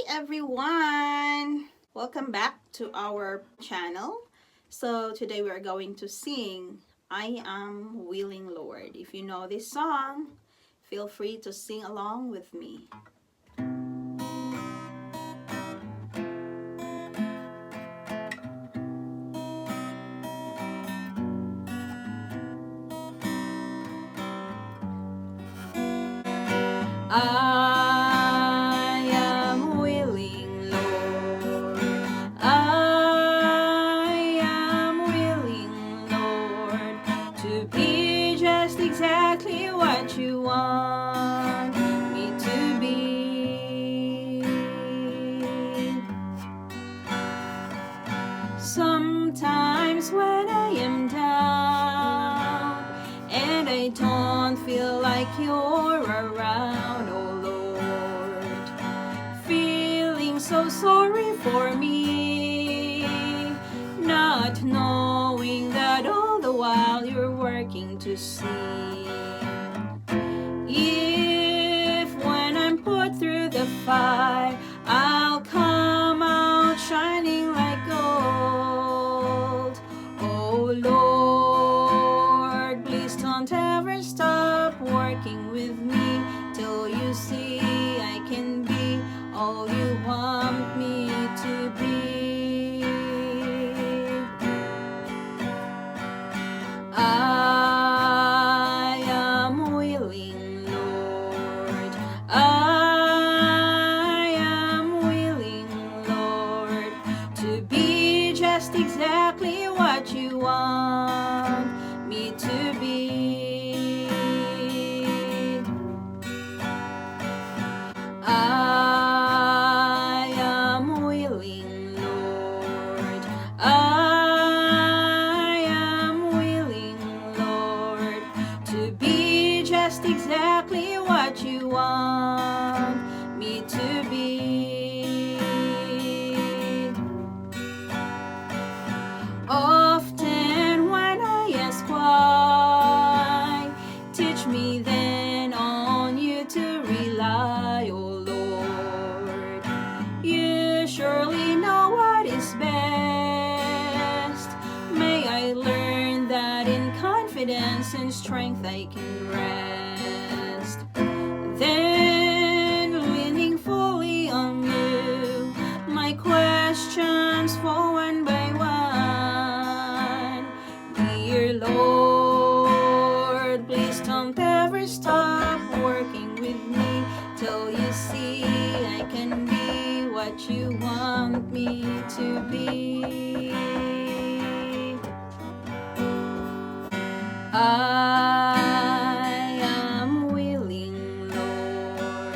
everyone! Welcome back to our channel. So today we are going to sing I Am Willing Lord. If you know this song, feel free to sing along with me. I am willing, Lord. I am willing, Lord, to be just exactly what you want me to be. Sometimes when I am down and I don't feel like you're around, oh Lord, feeling so sorry for me, not knowing that all the while you're working to see if when I'm put through the fire, I'll come out shining like gold. Oh Lord, please don't ever stop working with me till you see I can be all you want me to be. I am willing, Lord. I am willing, Lord, to be just exactly what you want me to be. I am willing, Lord. I am willing, Lord, to be just exactly what you want me to be. Often when I ask why, teach me then on you to rely, oh Lord. You surely know what is best. May I learn that in confidence and strength I can rest. Then leaning fully on you, my questions fall one by one. Dear Lord, please don't ever stop working with me till you see I can be what you want me to be. I am willing, Lord.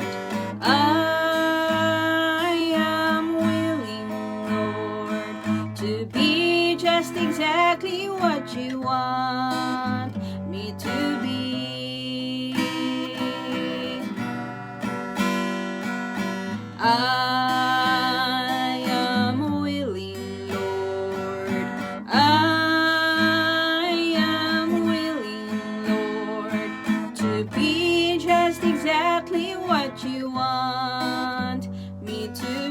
I am willing, Lord, to be just exactly what you want me to be. I am willing, Lord. I am willing, Lord, to be just exactly what you want me to